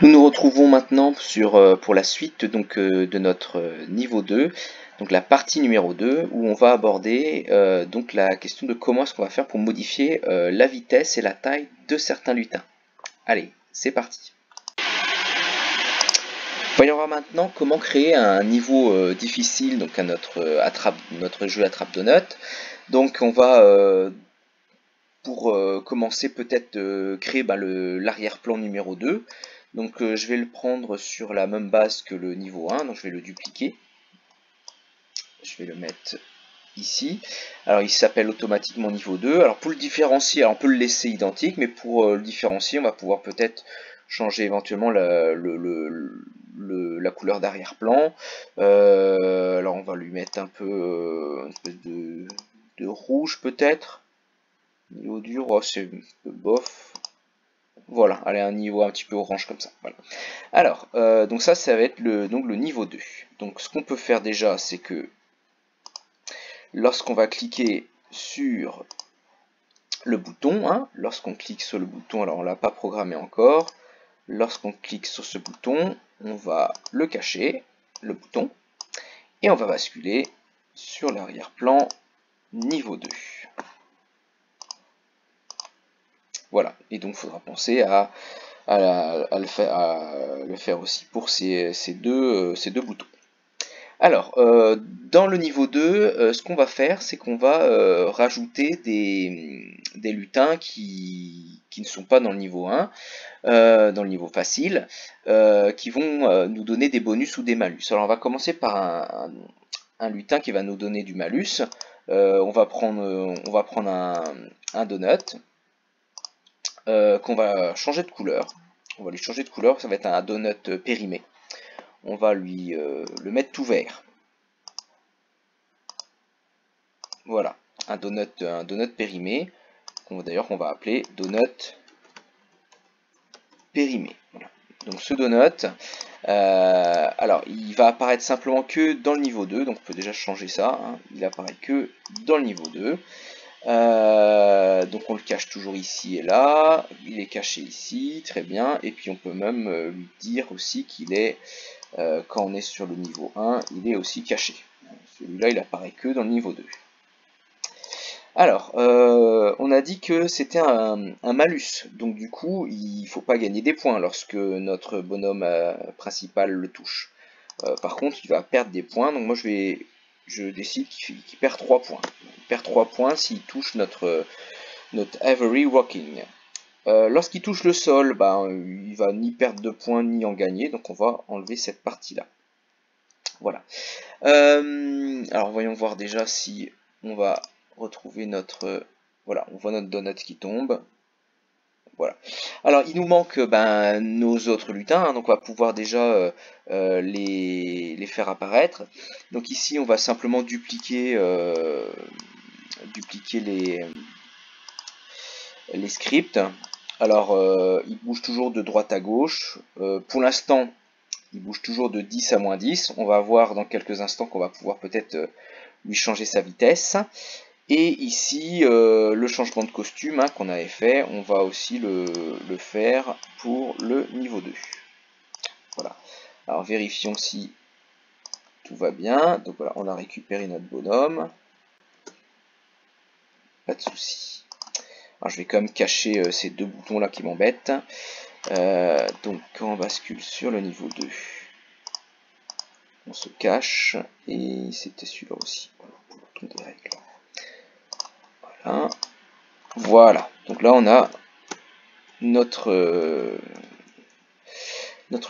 Nous nous retrouvons maintenant pour la suite donc, de notre niveau 2, donc la partie numéro 2, où on va aborder donc la question de comment est-ce qu'on va faire pour modifier la vitesse et la taille de certains lutins. Allez, c'est parti. Voyons voir maintenant comment créer un niveau difficile donc à notre jeu attrape-donut. Donc on va pour commencer peut-être créer l'arrière-plan numéro 2. Donc je vais le prendre sur la même base que le niveau 1, donc je vais le dupliquer. Je vais le mettre ici. Alors il s'appelle automatiquement niveau 2. Alors pour le différencier, alors on peut le laisser identique, mais pour le différencier, on va pouvoir peut-être changer éventuellement la couleur d'arrière-plan. Alors on va lui mettre un peu une espèce de rouge peut-être. Niveau dur, oh, c'est un peu bof. Voilà, allez, un niveau un petit peu orange comme ça. Voilà. Alors, donc ça va être le niveau 2. Donc ce qu'on peut faire déjà, c'est que lorsqu'on va cliquer sur le bouton, hein, lorsqu'on clique sur le bouton, alors on ne l'a pas programmé encore, lorsqu'on clique sur ce bouton, on va le cacher, le bouton, et on va basculer sur l'arrière-plan niveau 2. Voilà, et donc il faudra penser à le faire aussi pour ces deux boutons. Alors, dans le niveau 2, ce qu'on va faire, c'est qu'on va rajouter des lutins qui ne sont pas dans le niveau 1, dans le niveau facile, qui vont nous donner des bonus ou des malus. Alors on va commencer par un lutin qui va nous donner du malus. On va prendre un donut. Qu'on va changer de couleur. On va lui changer de couleur, ça va être un donut périmé. On va lui le mettre tout vert. Voilà, un donut périmé, d'ailleurs qu'on va appeler donut périmé. Voilà. Donc ce donut, alors il va apparaître simplement que dans le niveau 2, donc on peut déjà changer ça, hein. Il apparaît que dans le niveau 2. Donc on le cache toujours ici et là, il est caché ici, très bien, et puis on peut même lui dire aussi qu'il est, quand on est sur le niveau 1, il est aussi caché. Celui-là il apparaît que dans le niveau 2. Alors, on a dit que c'était un malus, donc du coup il ne faut pas gagner des points lorsque notre bonhomme principal le touche. Par contre il va perdre des points, donc moi je décide qu'il perd 3 points. Il perd 3 points s'il touche notre Avery Rocking. Lorsqu'il touche le sol, il va ni perdre de points ni en gagner, donc on va enlever cette partie-là. Voilà. Alors voyons voir déjà si on va retrouver notre... Voilà, on voit notre donut qui tombe. Voilà. Alors il nous manque nos autres lutins, hein, donc on va pouvoir déjà les faire apparaître. Donc ici on va simplement dupliquer les scripts. Alors ils bougent toujours de droite à gauche. Pour l'instant il bouge toujours de 10 à moins 10. On va voir dans quelques instants qu'on va pouvoir peut-être lui changer sa vitesse. Et ici, le changement de costume hein, qu'on avait fait, on va aussi le faire pour le niveau 2. Voilà. Alors vérifions si tout va bien. Donc voilà, on a récupéré notre bonhomme. Pas de souci. Alors je vais quand même cacher ces deux boutons là qui m'embêtent. Donc quand on bascule sur le niveau 2, on se cache. Et c'était celui-là aussi. Pour le bouton des règles. Voilà. Voilà. Donc là on a notre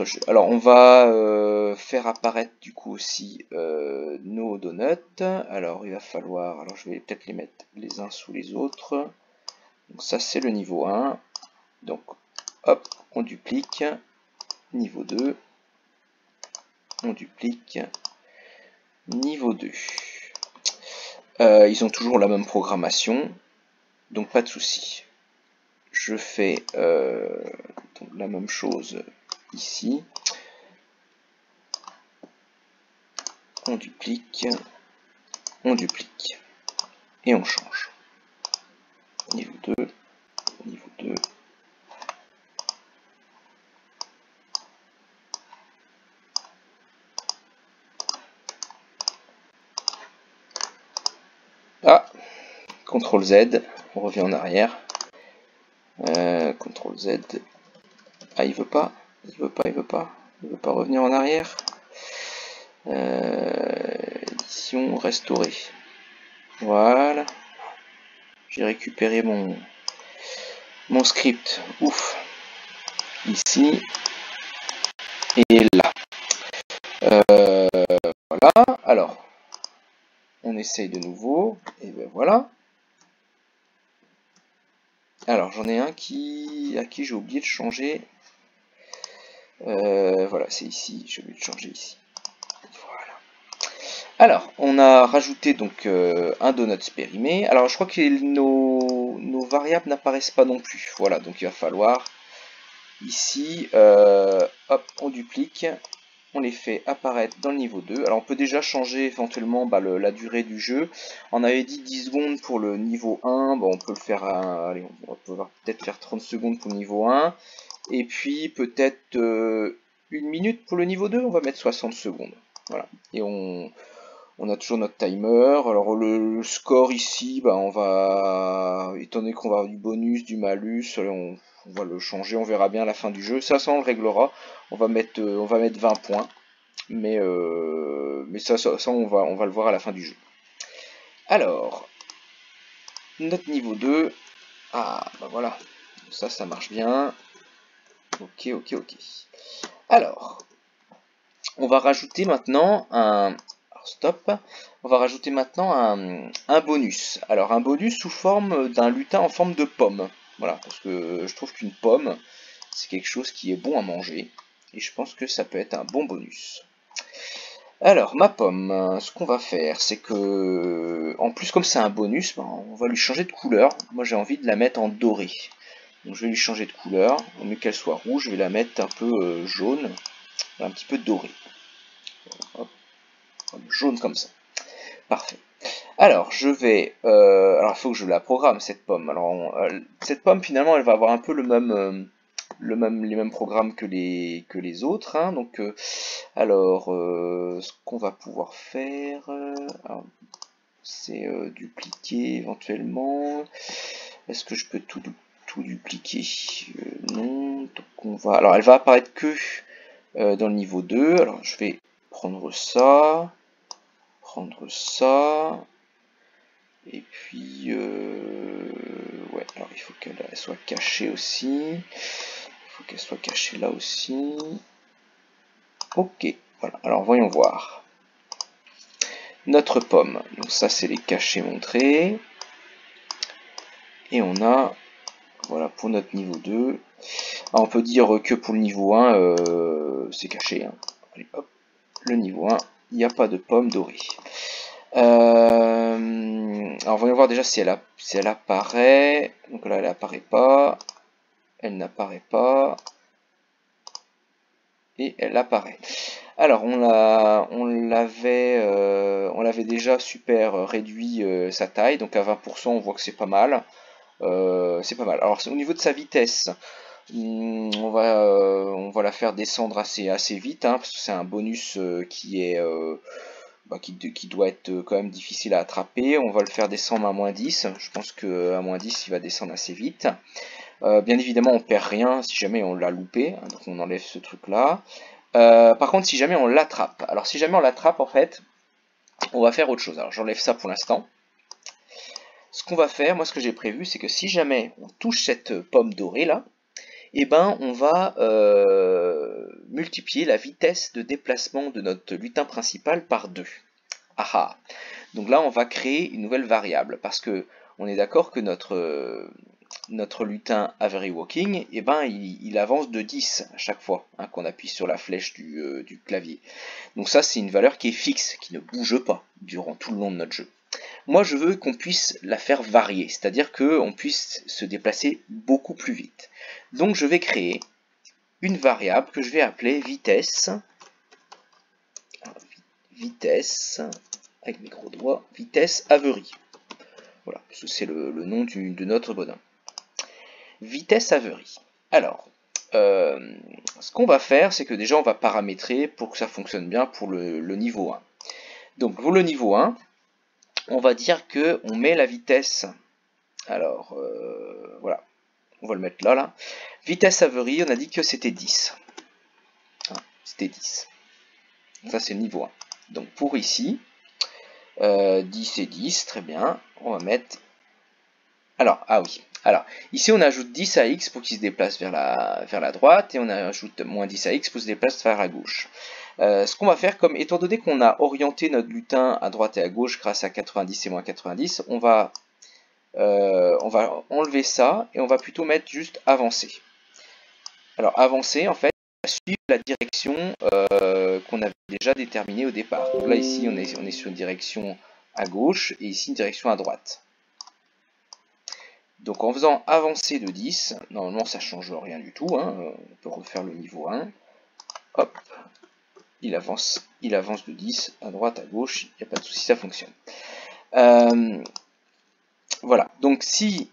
jeu. Alors on va faire apparaître du coup aussi nos donuts. Alors il va falloir, alors je vais peut-être les mettre les uns sous les autres. Donc ça c'est le niveau 1. Donc hop, on duplique. Niveau 2. On duplique. Niveau 2. Ils ont toujours la même programmation. Donc pas de souci. Je fais donc la même chose ici. On duplique, et on change. Niveau 2, niveau 2. CTRL Z, on revient en arrière. CTRL Z. Ah, il veut pas. Il veut pas revenir en arrière. Édition restaurée. Voilà. J'ai récupéré mon script. Ouf. Ici. Et là. Voilà. Alors, on essaye de nouveau. Et ben voilà. Alors, j'en ai un à qui j'ai oublié de changer. Voilà, c'est ici. J'ai oublié de changer ici. Voilà. Alors, on a rajouté donc un donut périmé. Alors, je crois que nos variables n'apparaissent pas non plus. Voilà, donc il va falloir ici, hop, on duplique. On les fait apparaître dans le niveau 2. Alors on peut déjà changer éventuellement la durée du jeu. On avait dit 10 secondes pour le niveau 1. Bon, on peut le faire allez, on va peut-être faire 30 secondes pour le niveau 1. Et puis peut-être 1 minute pour le niveau 2. On va mettre 60 secondes. Voilà. Et on a toujours notre timer. Alors le score ici, on va, étant donné qu'on va avoir du bonus, du malus, on va le changer, on verra bien à la fin du jeu. Ça on le réglera. On va mettre 20 points. Mais ça on va le voir à la fin du jeu. Alors, notre niveau 2. Ah, bah voilà. Ça marche bien. Ok. Alors, on va rajouter maintenant un... Alors, stop. On va rajouter maintenant un bonus. Alors, un bonus sous forme d'un lutin en forme de pomme. Voilà, parce que je trouve qu'une pomme, c'est quelque chose qui est bon à manger. Et je pense que ça peut être un bon bonus. Alors, ma pomme, ce qu'on va faire, c'est que, en plus comme c'est un bonus, on va lui changer de couleur. Moi j'ai envie de la mettre en doré. Donc je vais lui changer de couleur. Au mieux qu'elle soit rouge, je vais la mettre un peu jaune, un petit peu doré. Hop, jaune comme ça. Parfait. Alors, je vais... alors, il faut que je la programme, cette pomme. Alors, cette pomme, finalement, elle va avoir un peu les mêmes programmes que les autres. Hein. Donc, ce qu'on va pouvoir faire, c'est dupliquer éventuellement. Est-ce que je peux tout dupliquer? Non. Donc, alors, elle va apparaître que dans le niveau 2. Alors, je vais prendre ça. Et puis, ouais, alors il faut qu'elle soit cachée aussi. Il faut qu'elle soit cachée là aussi. Ok, voilà. Alors voyons voir. Notre pomme. Donc ça, c'est les cachés montrés. Et on a, voilà, pour notre niveau 2. Alors, on peut dire que pour le niveau 1, c'est caché. Hein. Allez, hop. Le niveau 1, il n'y a pas de pomme dorée. Alors voyons voir déjà si elle apparaît. Donc là elle apparaît pas. Elle n'apparaît pas. Et elle apparaît. Alors on l'avait déjà super réduit sa taille. Donc à 20% on voit que c'est pas mal. C'est pas mal. Alors au niveau de sa vitesse, on va la faire descendre assez vite. Hein, parce que c'est un bonus qui est... qui doit être quand même difficile à attraper. On va le faire descendre à -10. Je pense qu'à -10, il va descendre assez vite. Bien évidemment, on perd rien si jamais on l'a loupé. Hein, donc on enlève ce truc-là. Par contre, si jamais on l'attrape. Alors si jamais on l'attrape, en fait, on va faire autre chose. Alors j'enlève ça pour l'instant. Ce qu'on va faire, moi ce que j'ai prévu, c'est que si jamais on touche cette pomme dorée là, eh ben, on va multiplier la vitesse de déplacement de notre lutin principal par 2. Ah. Donc là, on va créer une nouvelle variable, parce que on est d'accord que notre lutin Avery Walking, eh ben, il avance de 10 à chaque fois hein, qu'on appuie sur la flèche du clavier. Donc ça, c'est une valeur qui est fixe, qui ne bouge pas durant tout le long de notre jeu. Moi, je veux qu'on puisse la faire varier, c'est-à-dire qu'on puisse se déplacer beaucoup plus vite. Donc, je vais créer une variable que je vais appeler vitesse. Vitesse, avec mes gros doigts, vitesse Avery. Voilà, parce que c'est le nom de notre bonhomme. Vitesse Avery. Alors, ce qu'on va faire, c'est que déjà, on va paramétrer pour que ça fonctionne bien pour le niveau 1. Donc, pour le niveau 1, on va dire qu'on met la vitesse Alors, voilà, on va le mettre là. Vitesse Avery, on a dit que c'était 10. C'était 10. Ça, c'est le niveau 1. Donc, pour ici, 10 et 10, très bien. On va mettre... Alors, ah oui. Alors, ici, on ajoute 10 à X pour qu'il se déplace vers la droite, et on ajoute moins 10 à X pour qu'il se déplace vers la gauche. Ce qu'on va faire, comme étant donné qu'on a orienté notre lutin à droite et à gauche grâce à 90 et moins 90, on va enlever ça et on va plutôt mettre juste avancer. Alors avancer, en fait, on va suivre la direction qu'on avait déjà déterminée au départ. Donc là, ici, on est sur une direction à gauche et ici une direction à droite. Donc en faisant avancer de 10, normalement ça ne change rien du tout, hein, on peut refaire le niveau 1. Hop, il avance de 10 à droite, à gauche, il n'y a pas de souci, ça fonctionne. Voilà, donc si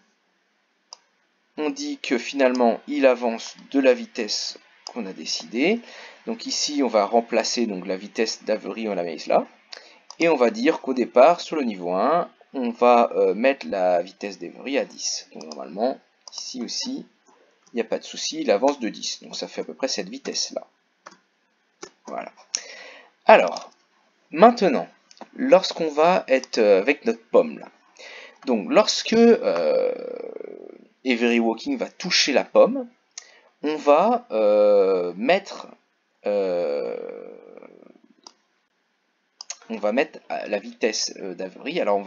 on dit que finalement il avance de la vitesse qu'on a décidé, donc ici on va remplacer donc la vitesse d'Avery, on la met là, et on va dire qu'au départ sur le niveau 1, on va mettre la vitesse d'Avery à 10. Donc normalement, ici aussi, il n'y a pas de souci, il avance de 10. Donc ça fait à peu près cette vitesse-là. Voilà. Alors, maintenant, lorsqu'on va être avec notre pomme là, donc lorsque Avery Walking va toucher la pomme, on va mettre la vitesse d'Avery. Alors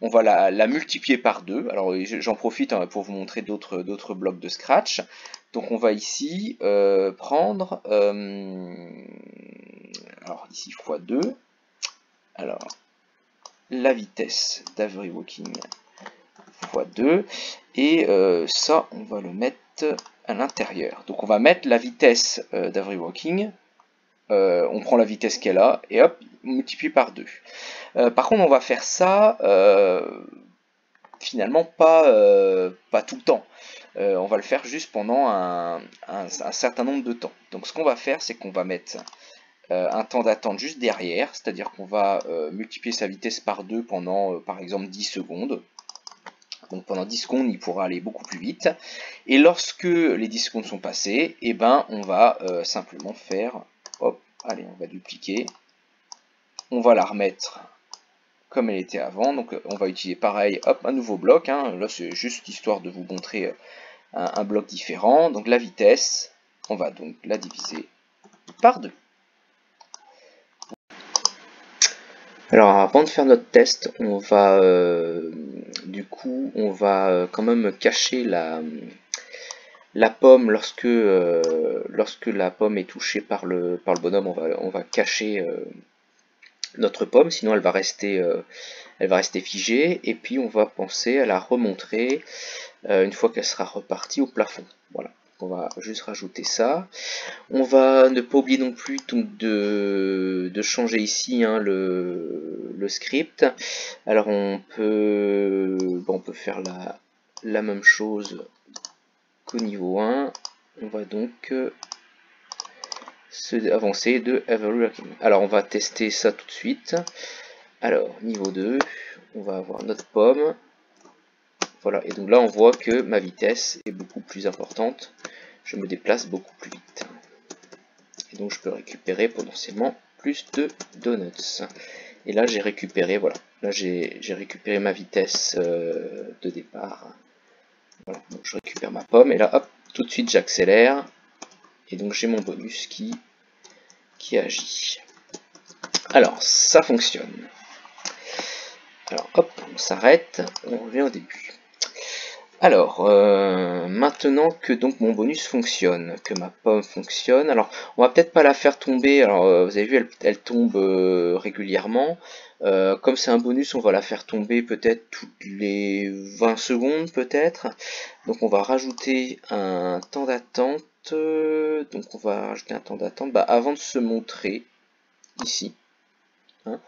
on va la multiplier par 2. Alors j'en profite hein, pour vous montrer d'autres blocs de Scratch. Donc on va ici prendre alors ici x2. Alors la vitesse d'Avery Walking x2 et ça on va le mettre à l'intérieur. Donc on va mettre la vitesse d'Avery Walking. On prend la vitesse qu'elle a et hop, on multiplie par 2. Par contre, on va faire ça finalement pas tout le temps. On va le faire juste pendant un certain nombre de temps. Donc ce qu'on va faire, c'est qu'on va mettre un temps d'attente juste derrière, c'est-à-dire qu'on va multiplier sa vitesse par 2 pendant par exemple 10 secondes. Donc pendant 10 secondes, il pourra aller beaucoup plus vite. Et lorsque les 10 secondes sont passées, eh ben, on va simplement faire... Hop, allez, on va dupliquer. On va la remettre comme elle était avant. Donc on va utiliser pareil, hop, un nouveau bloc. Hein. Là, c'est juste histoire de vous montrer un bloc différent. Donc la vitesse, on va donc la diviser par 2. Alors avant de faire notre test, on va du coup on va quand même cacher la pomme lorsque la pomme est touchée par le bonhomme. On va cacher notre pomme, sinon elle va rester figée, et puis on va penser à la remontrer une fois qu'elle sera repartie au plafond. Voilà. On va juste rajouter ça. On va ne pas oublier non plus donc, de changer ici hein, le script. Alors on peut faire la même chose qu'au niveau 1. On va donc avancer de Avery Walking. Alors on va tester ça tout de suite. Alors niveau 2, on va avoir notre pomme. Voilà, et donc là on voit que ma vitesse est beaucoup plus importante. Je me déplace beaucoup plus vite. Et donc je peux récupérer potentiellement plus de donuts. Et là j'ai récupéré, voilà, là j'ai récupéré ma vitesse de départ. Voilà, donc je récupère ma pomme et là hop, tout de suite j'accélère. Et donc j'ai mon bonus qui agit. Alors ça fonctionne. Alors hop, on s'arrête, on revient au début. Alors, maintenant que donc mon bonus fonctionne, que ma pomme fonctionne, alors on va peut-être pas la faire tomber, alors vous avez vu elle tombe régulièrement, comme c'est un bonus on va la faire tomber peut-être toutes les 20 secondes peut-être, donc on va rajouter un temps d'attente, donc on va rajouter un temps d'attente avant de se montrer ici. Hein.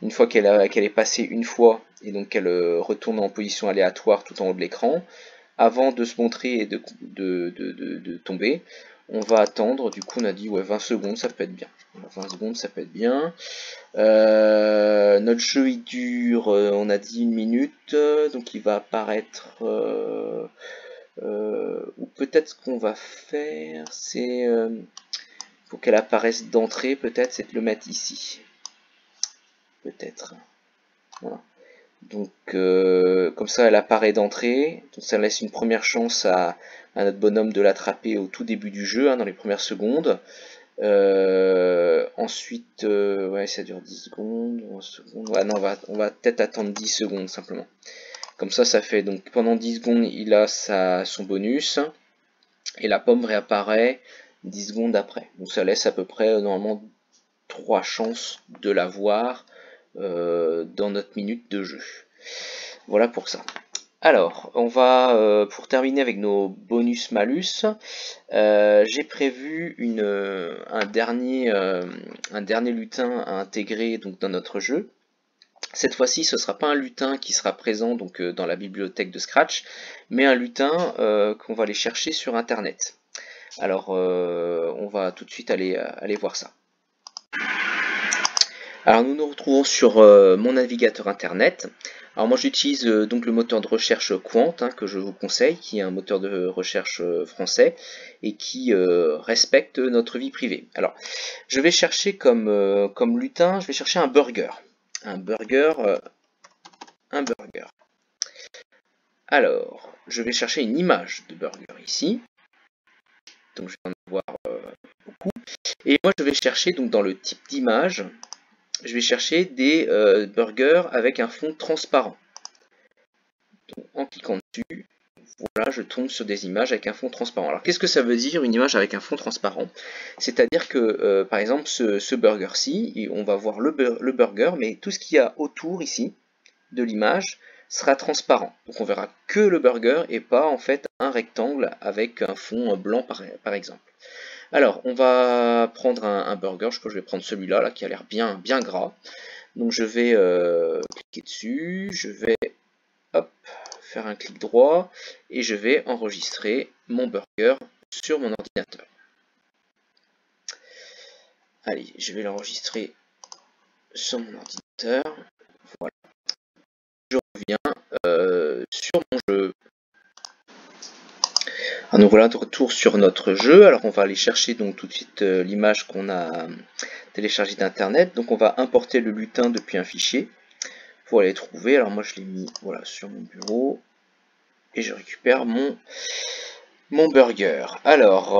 Une fois qu'elle est passée une fois et donc qu'elle retourne en position aléatoire tout en haut de l'écran, avant de se montrer et de tomber, On va attendre, du coup on a dit ouais 20 secondes ça peut être bien. 20 secondes ça peut être bien. Notre jeu il dure, on a dit 1 minute, donc il va apparaître, ou peut-être ce qu'on va faire, c'est, faut qu'elle apparaisse d'entrée peut-être, c'est de le mettre ici. Peut-être. Voilà. Donc comme ça elle apparaît d'entrée, donc ça laisse une première chance à notre bonhomme de l'attraper au tout début du jeu, hein, dans les premières secondes. Ensuite, ouais, ça dure 10 secondes, 11 secondes. Ouais, non, on va peut-être attendre 10 secondes simplement. Comme ça fait donc pendant 10 secondes, il a son bonus. Et la pomme réapparaît 10 secondes après. Donc ça laisse à peu près normalement 3 chances de l'avoir dans notre minute de jeu. Voilà pour ça. Alors, on va, pour terminer avec nos bonus-malus, j'ai prévu un dernier lutin à intégrer donc, dans notre jeu. Cette fois-ci, ce ne sera pas un lutin qui sera présent donc, dans la bibliothèque de Scratch, mais un lutin qu'on va aller chercher sur Internet. Alors, on va tout de suite aller voir ça. Alors nous nous retrouvons sur mon navigateur internet. Alors moi j'utilise donc le moteur de recherche Qwant, hein, que je vous conseille, qui est un moteur de recherche français et qui respecte notre vie privée. Alors je vais chercher comme lutin, je vais chercher un burger. Un burger. Alors je vais chercher une image de burger ici. Donc je vais en avoir beaucoup. Et moi je vais chercher donc dans le type d'image, je vais chercher des burgers avec un fond transparent. Donc, en cliquant dessus, voilà, je tombe sur des images avec un fond transparent. Alors qu'est-ce que ça veut dire une image avec un fond transparent? C'est-à-dire que par exemple ce burger-ci, on va voir le burger, mais tout ce qu'il y a autour ici de l'image sera transparent. Donc on verra que le burger et pas en fait un rectangle avec un fond blanc par exemple. Alors, on va prendre un burger, je crois que je vais prendre celui-là là, qui a l'air bien gras. Donc je vais cliquer dessus, je vais hop, faire un clic droit et je vais enregistrer mon burger sur mon ordinateur. Allez, je vais l'enregistrer sur mon ordinateur. Voilà. Je reviens sur mon jeu. Alors donc voilà, de retour sur notre jeu. Alors on va aller chercher donc tout de suite l'image qu'on a téléchargée d'internet. Donc on va importer le lutin depuis un fichier pour aller trouver. Alors moi je l'ai mis voilà sur mon bureau et je récupère mon burger. Alors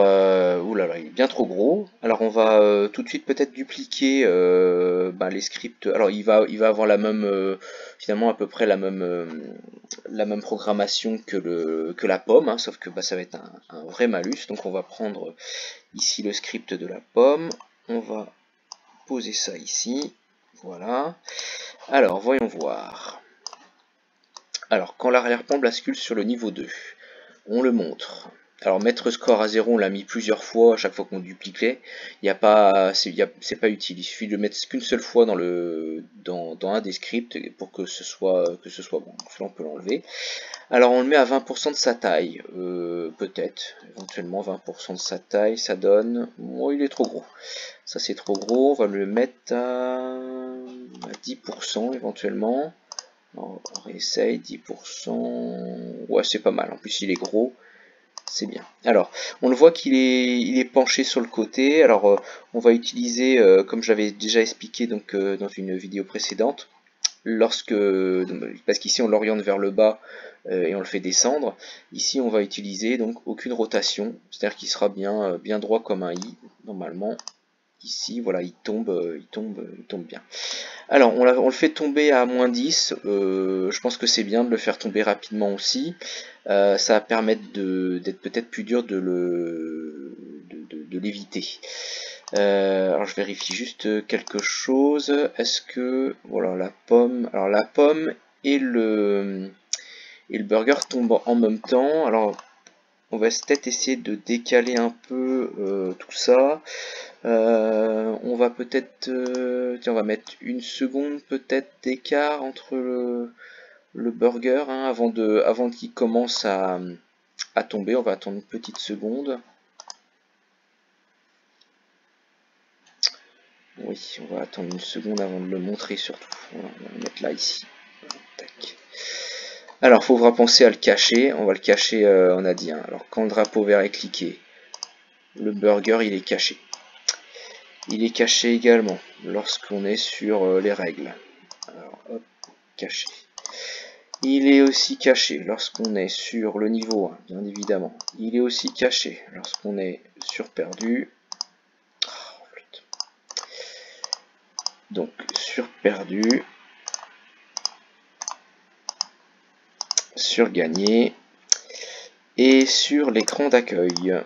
oulala, il est bien trop gros. Alors on va tout de suite peut-être dupliquer les scripts. Alors il va avoir la même finalement à peu près la même programmation que la pomme, hein, sauf que ça va être un vrai malus. Donc on va prendre ici le script de la pomme. On va poser ça ici. Voilà. Alors, voyons voir. Alors, quand l'arrière-plan bascule sur le niveau 2, on le montre. Alors, mettre score à 0, on l'a mis plusieurs fois, à chaque fois qu'on dupliquait. C'est pas utile. Il suffit de le mettre qu'une seule fois dans un des scripts pour que ce soit bon. Donc là, on peut l'enlever. Alors, on le met à 20% de sa taille. Peut-être. Éventuellement, 20% de sa taille, ça donne... Oh, il est trop gros. Ça, c'est trop gros. On va le mettre à 10% éventuellement. On réessaye 10%. Ouais, c'est pas mal. En plus, il est gros. C'est bien. Alors, on le voit qu'il est penché sur le côté. Alors, on va utiliser, comme j'avais déjà expliqué donc, dans une vidéo précédente, parce qu'ici on l'oriente vers le bas et on le fait descendre. Ici, on va utiliser donc aucune rotation, c'est-à-dire qu'il sera bien droit comme un i normalement. Ici, voilà, il tombe bien. Alors, on le fait tomber à moins 10. Je pense que c'est bien de le faire tomber rapidement aussi. Ça va permettre d'être peut-être plus dur de l'éviter. Alors, je vérifie juste quelque chose. Est-ce que... Voilà, la pomme... Alors, la pomme et le burger tombent en même temps. Alors, on va peut-être essayer de décaler un peu tout ça. On va peut-être, tiens, on va mettre 1 seconde peut-être d'écart entre le burger hein, avant qu'il commence à tomber. On va attendre une petite seconde. Oui, on va attendre une seconde avant de le montrer surtout. Voilà, on va le mettre là, ici. Tac. Alors, il faudra penser à le cacher. On va le cacher, on a dit. Hein. Alors, quand le drapeau vert est cliqué, le burger, il est caché. Il est caché également lorsqu'on est sur les règles. Alors, hop, caché. Il est aussi caché lorsqu'on est sur le niveau 1, bien évidemment. Il est aussi caché lorsqu'on est sur perdu. Donc, sur perdu. Sur gagné. Et sur l'écran d'accueil.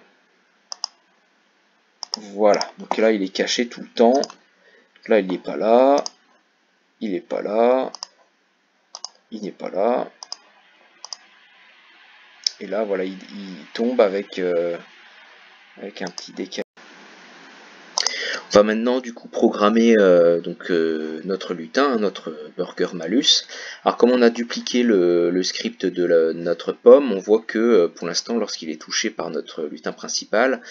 Voilà, donc là il est caché tout le temps. Donc là il n'est pas là. Il n'est pas là. Il n'est pas là. Et là voilà, il tombe avec un petit décalage. On va maintenant du coup programmer notre lutin, notre burger malus. Alors comme on a dupliqué le script de notre pomme, on voit que pour l'instant lorsqu'il est touché par notre lutin principal,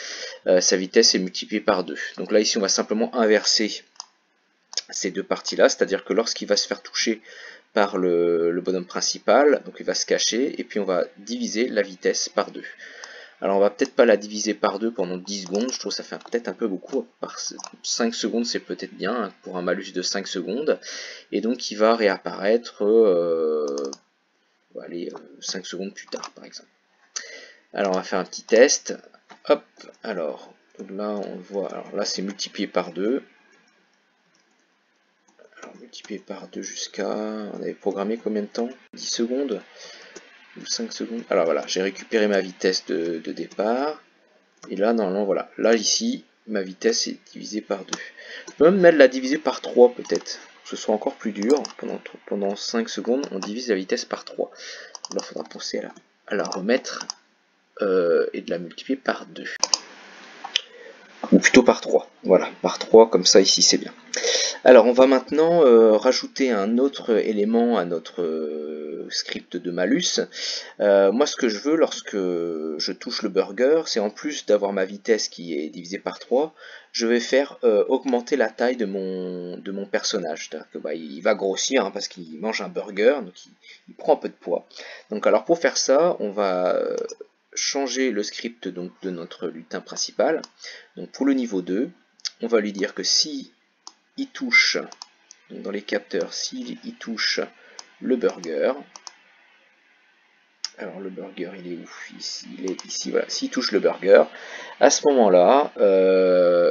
sa vitesse est multipliée par 2. Donc là ici on va simplement inverser ces deux parties là, c'est à dire que lorsqu'il va se faire toucher par le bonhomme principal, donc il va se cacher, et puis on va diviser la vitesse par 2. Alors on va peut-être pas la diviser par 2 pendant 10 secondes, je trouve que ça fait peut-être un peu beaucoup, par 5 secondes c'est peut-être bien, hein, pour un malus de 5 secondes, et donc il va réapparaître 5 secondes plus tard par exemple. Alors on va faire un petit test, hop, alors là on voit, alors là c'est multiplié par 2, alors multiplié par 2 jusqu'à, on avait programmé combien de temps? 10 secondes ou 5 secondes. Alors voilà, j'ai récupéré ma vitesse de départ. Et là, normalement, voilà. Là, ici, ma vitesse est divisée par 2. Je peux même mettre la diviser par 3, peut-être. Que ce soit encore plus dur. Pendant 5 secondes, on divise la vitesse par 3. Alors, il faudra penser à la remettre et de la multiplier par 2. Ou plutôt par 3. Voilà, par 3, comme ça, ici, c'est bien. Alors on va maintenant rajouter un autre élément à notre script de malus. Moi ce que je veux lorsque je touche le burger, c'est en plus d'avoir ma vitesse qui est divisée par 3, je vais faire augmenter la taille de mon personnage. C'est-à-dire que il va grossir hein, parce qu'il mange un burger, donc il prend un peu de poids. Donc alors pour faire ça, on va changer le script donc, de notre lutin principal. Donc pour le niveau 2, on va lui dire que si il touche, donc dans les capteurs, s'il touche le burger, alors le burger il est où? Ici, il est ici, voilà, s'il touche le burger, à ce moment-là,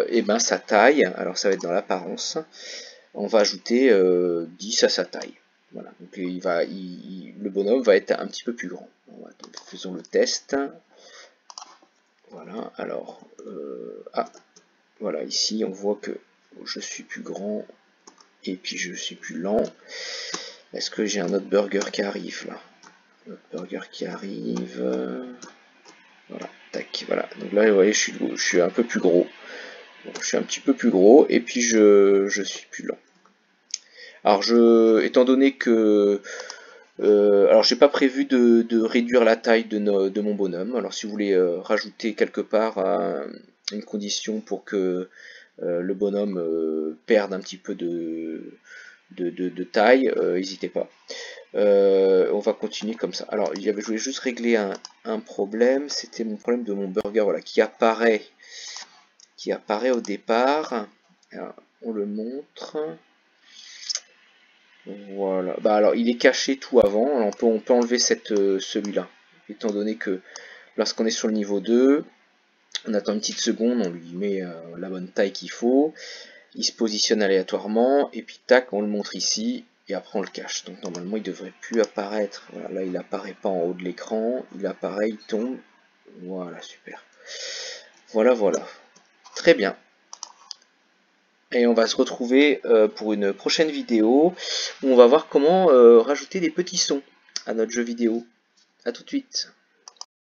et ben sa taille, alors ça va être dans l'apparence, on va ajouter 10 à sa taille. Voilà, donc le bonhomme va être un petit peu plus grand. Donc, faisons le test. Voilà, alors, voilà, ici on voit que je suis plus grand. Et puis je suis plus lent. Est-ce que j'ai un autre burger qui arrive là? Un autre burger qui arrive. Voilà, tac, voilà. Donc là, vous voyez, je suis un peu plus gros. Donc, je suis un petit peu plus gros et puis je suis plus lent. Alors étant donné que alors j'ai pas prévu de réduire la taille de mon bonhomme. Alors si vous voulez rajouter quelque part une condition pour que le bonhomme perde un petit peu de taille, n'hésitez pas. On va continuer comme ça. Alors, je voulais juste régler un problème. C'était mon problème de mon burger, voilà, qui apparaît au départ. Alors, on le montre. Voilà. Bah alors, il est caché tout avant. Alors, on peut enlever celui-là, étant donné que lorsqu'on est sur le niveau 2, on attend une petite seconde, on lui met la bonne taille qu'il faut. Il se positionne aléatoirement et puis tac, on le montre ici et après on le cache. Donc normalement il devrait plus apparaître. Voilà, là il apparaît pas en haut de l'écran, il apparaît, il tombe. Voilà, super. Voilà. Très bien. Et on va se retrouver pour une prochaine vidéo où on va voir comment rajouter des petits sons à notre jeu vidéo. A tout de suite.